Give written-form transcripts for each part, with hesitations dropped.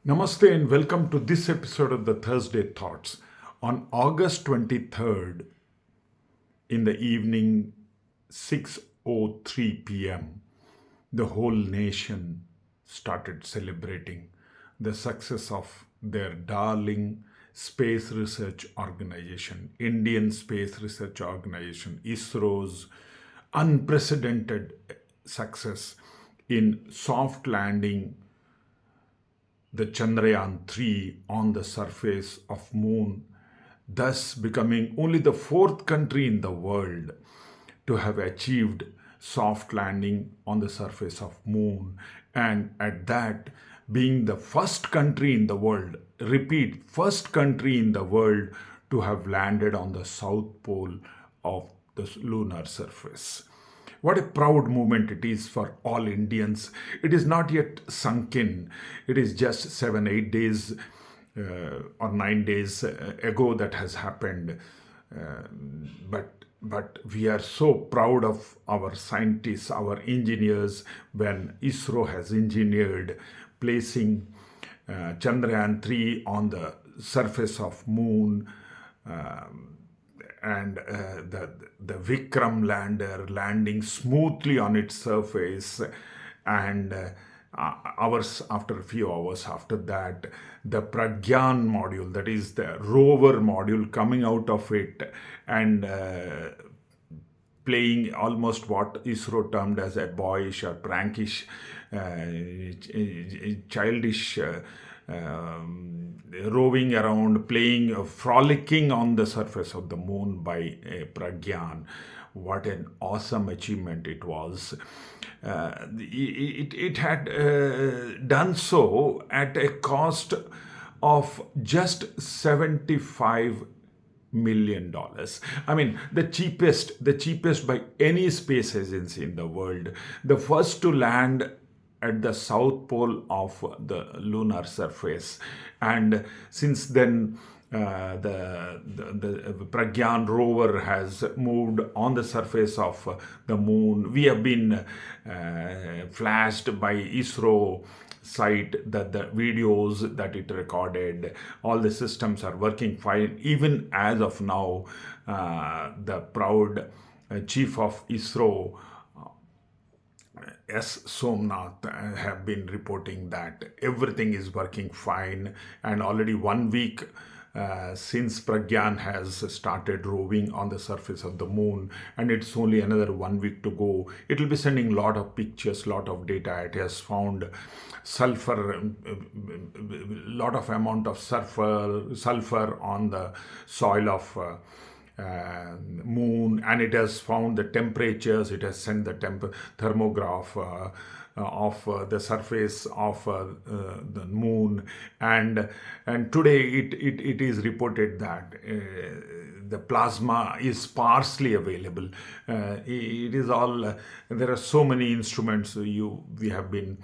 Namaste and welcome to this episode of the Thursday Thoughts. On August 23rd, in the evening, 6:03 p.m., the whole nation started celebrating the success of their darling space research organization, Indian Space Research Organization, ISRO's unprecedented success in soft landing the Chandrayaan-3 on the surface of moon, thus becoming only the fourth country in the world to have achieved soft landing on the surface of moon, and at that being the first country in the world, repeat, first country in the world to have landed on the south pole of the lunar surface. What a proud moment it is for all Indians. It is not yet sunk in. It is just 7, 8 days or 9 days ago that has happened. But we are so proud of our scientists, our engineers, when ISRO has engineered placing Chandrayaan-3 on the surface of moon, and the Vikram lander landing smoothly on its surface, and a few hours after that, the Pragyan module, that is the rover module, coming out of it and playing almost what ISRO termed as a boyish or prankish, childish. Roving around, playing, frolicking on the surface of the moon by Pragyan. What an awesome achievement it was. It had done so at a cost of just $75 million. I mean, the cheapest by any space agency in the world. The first to land at the south pole of the lunar surface, and since then the Pragyan rover has moved on the surface of the moon. We have been flashed by ISRO site that the videos that it recorded, all the systems are working fine. Even as of now, the proud chief of ISRO, S. Somnath, have been reporting that everything is working fine, and already 1 week since Pragyan has started roving on the surface of the moon, and it's only another 1 week to go. It will be sending a lot of pictures, lot of data. It has found sulfur, lot of amount of sulfur on the soil of moon, and it has found the temperatures. It has sent the thermograph of the surface of the moon, and today it is reported that the plasma is sparsely available. It is all there are so many instruments. We have been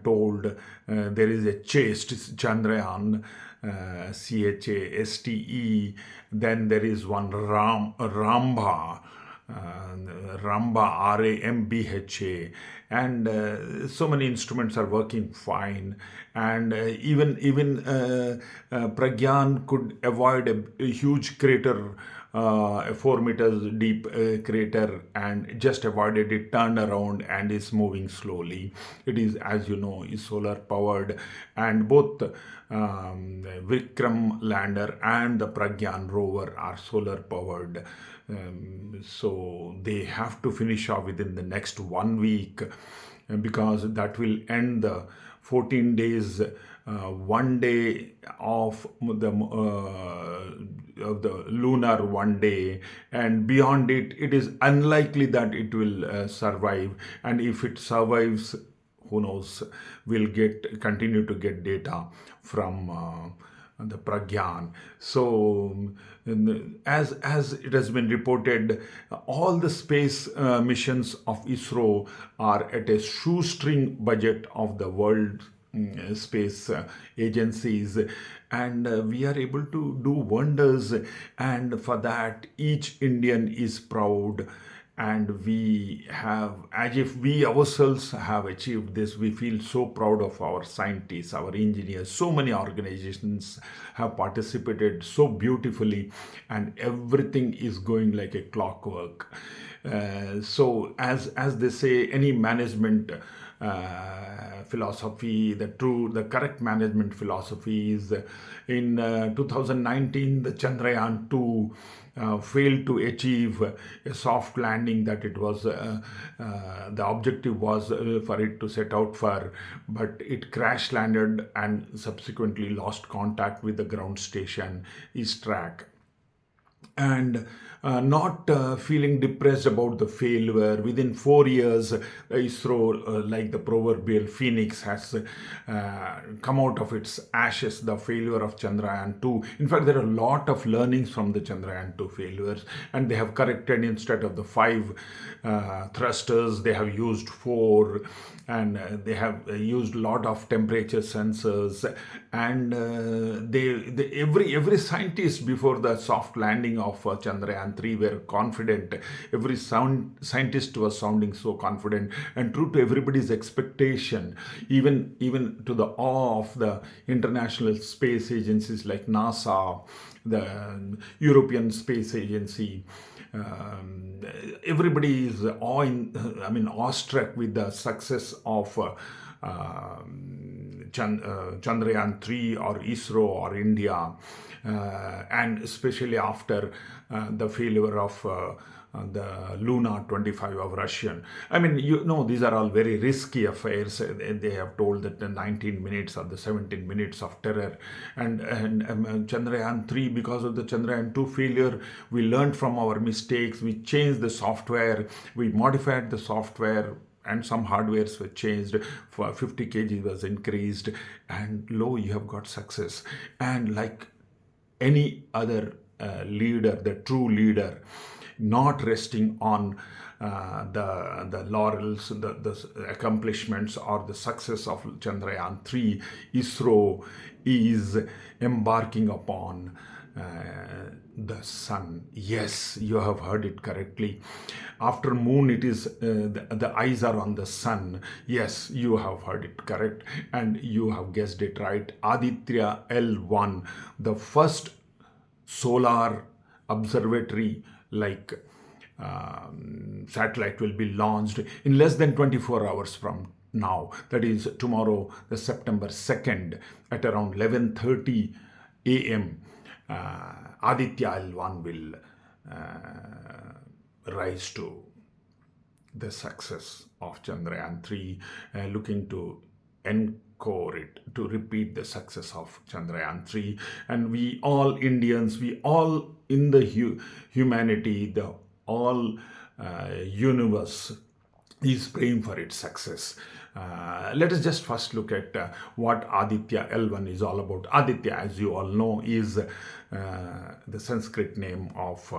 told there is a chaste Chandrayaan, CHASTE. Then there is one Rambha, RAMBHA, and so many instruments are working fine. And even Pragyan could avoid a huge crater, a 4 meters deep crater, and just avoided it, turned around, and is moving slowly. It is, as you know, is solar powered, and both Vikram lander and the Pragyan rover are solar powered. So they have to finish off within the next 1 week, because that will end the 14 days, 1 day of the lunar 1 day, and beyond it, it is unlikely that it will survive. And if it survives, who knows, we'll continue to get data from the Pragyan. So, as it has been reported, all the space missions of ISRO are at a shoestring budget of the world space agencies, and we are able to do wonders. And for that, each Indian is proud, and we have, as if we ourselves have achieved this, we feel so proud of our scientists, our engineers. So many organizations have participated so beautifully, and everything is going like a clockwork. So as they say, any management philosophy, the correct management philosophy is, in 2019, the Chandrayaan-2 failed to achieve a soft landing that it was, the objective was for it to set out for, but it crash landed and subsequently lost contact with the ground station East Track. And not feeling depressed about the failure. Within 4 years, ISRO, like the proverbial phoenix, has come out of its ashes, the failure of Chandrayaan-2. In fact, there are a lot of learnings from the Chandrayaan-2 failures, and they have corrected. Instead of the 5 thrusters, they have used 4, and they have used a lot of temperature sensors, and every scientist before the soft landing of Chandrayaan-3 were confident. Every scientist was sounding so confident, and true to everybody's expectation, even to the awe of the international space agencies like NASA, the European Space Agency. Everybody is awestruck with the success of Chandrayaan-3 or ISRO or India, and especially after the failure of the Luna 25 of Russian. I mean, these are all very risky affairs. They have told that the 19 minutes or the 17 minutes of terror. And Chandrayaan-3, because of the Chandrayaan-2 failure, we learned from our mistakes. We changed the software. We modified the software, and some hardwares were changed. For 50 kg was increased, and lo, you have got success. And like any other leader, the true leader, not resting on the laurels, the accomplishments or the success of Chandrayaan-3, ISRO is embarking upon the sun. Yes, you have heard it correctly. After moon, it is the eyes are on the sun. Yes, you have heard it correct, and you have guessed it right. Aditya L1, the first solar observatory like satellite, will be launched in less than 24 hours from now. That is tomorrow, the September 2nd, at around 11:30 a.m. Aditya L1 will rise to the success of Chandrayaan-3, looking to encore it, to repeat the success of Chandrayaan-3. And we all Indians, we all in the humanity, the all universe is praying for its success. Let us just first look at what Aditya L1 is all about. Aditya, as you all know, is the Sanskrit name of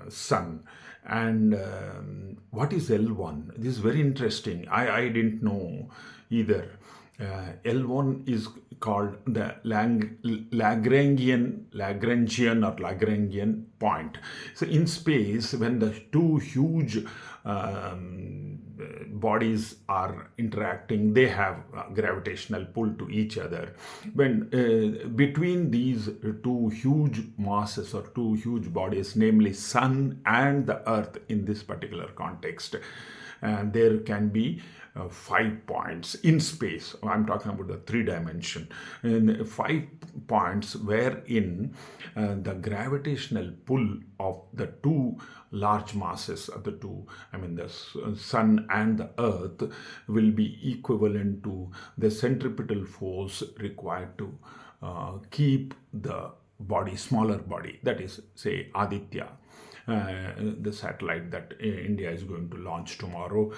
sun. And what is L1? This is very interesting. I didn't know either. L1 is called the Lagrangian point. So in space, when the two huge bodies are interacting, they have gravitational pull to each other. When between these two huge masses or two huge bodies, namely sun and the earth in this particular context, there can be 5 points in space. I'm talking about the 3-dimension. And 5 points wherein the gravitational pull of the two large masses of the two, the sun and the earth, will be equivalent to the centripetal force required to keep the body, smaller body, that is, say, Aditya, the satellite that India is going to launch tomorrow,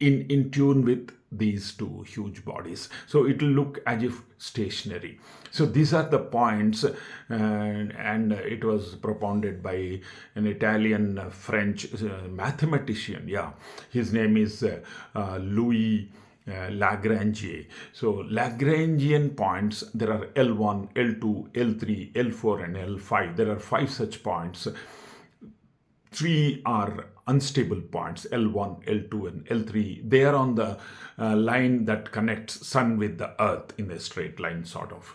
in tune with these two huge bodies. So it will look as if stationary. So these are the points, and it was propounded by an Italian French mathematician. Yeah, his name is Louis Lagrange. So Lagrangian points, there are L1, L2, L3, L4 and L5. There are 5 such points. three are unstable points, L1, L2, and L3. They are on the line that connects Sun with the Earth in a straight line, sort of.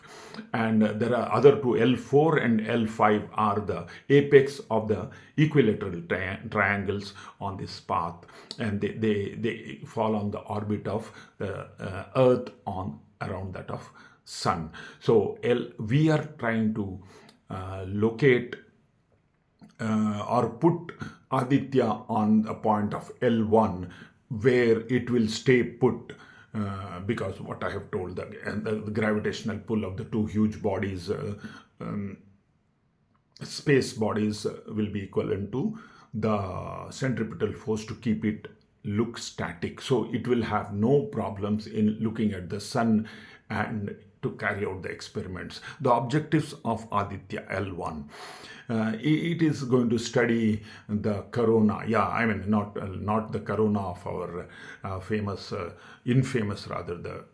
And there are other two, L4 and L5, are the apex of the equilateral triangles on this path. And they fall on the orbit of the Earth on around that of Sun. So we are trying to locate or put Aditya on a point of L1 where it will stay put, because what I have told, the gravitational pull of the two huge bodies, space bodies, will be equivalent to the centripetal force to keep it look static. So it will have no problems in looking at the Sun and to carry out the experiments. The objectives of Aditya L1. It is going to study the corona. Yeah, I mean, not the corona of our infamous rather, the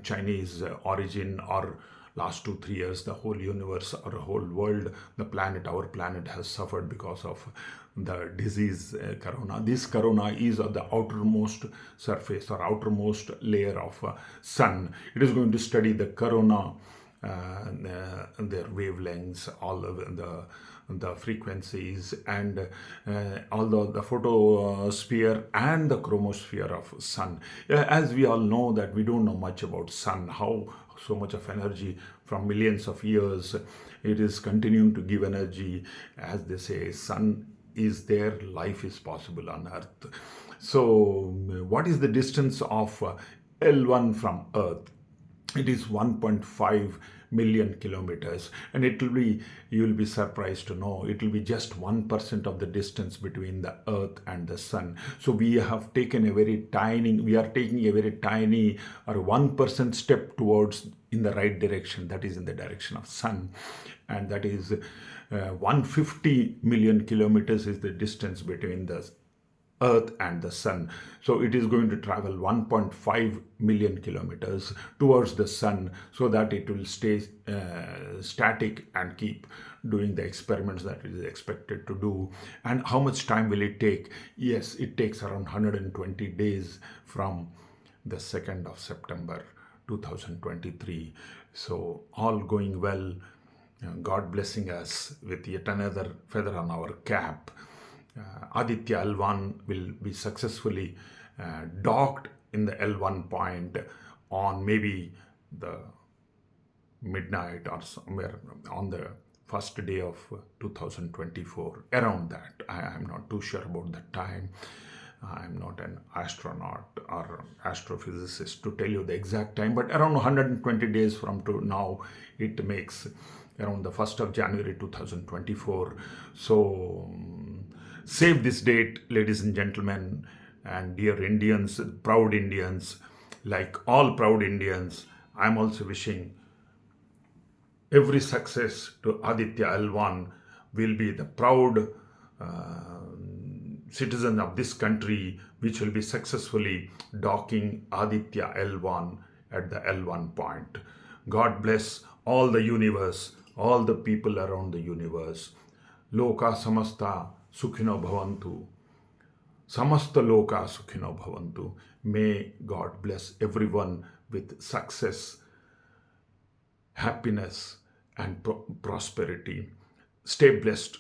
Chinese origin, or last 2-3 years the whole universe or whole world, our planet has suffered because of the disease corona. This corona is at the outermost surface or outermost layer of Sun. It is going to study the corona, their wavelengths, all of the frequencies, and although the photosphere and the chromosphere of Sun. As we all know that we don't know much about Sun, how so much of energy from millions of years it is continuing to give energy. As they say, Sun is there, life is possible on Earth. So what is the distance of L1 from Earth? It is 1.5 million kilometers, and you will be surprised to know, it will be just 1% of the distance between the Earth and the Sun. So we are taking a very tiny or 1% step towards in the right direction, that is in the direction of Sun, and that is 150 million kilometers is the distance between the Earth and the Sun. So it is going to travel 1.5 million kilometers towards the Sun, so that it will stay static and keep doing the experiments that it is expected to do. And how much time will it take? Yes, it takes around 120 days from the 2nd of September 2023. So all going well, God blessing us with yet another feather on our cap. Aditya L1 will be successfully docked in the L1 point on maybe the midnight or somewhere on the first day of 2024, around that. I am not too sure about the time. I am not an astronaut or astrophysicist to tell you the exact time, but around 120 days from now, it makes around the 1st of January 2024. So save this date, ladies and gentlemen, and dear Indians, proud Indians. Like all proud Indians, I'm also wishing every success to Aditya L1. Will be the proud citizen of this country, which will be successfully docking Aditya L1 at the L1 point. God bless all the universe, all the people around the universe. Loka samasta sukhino bhavantu. Samasta loka sukhino bhavantu. May God bless everyone with success, happiness, and prosperity. Stay blessed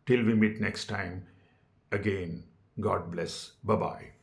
till we meet next time. Again, God bless. Bye-bye.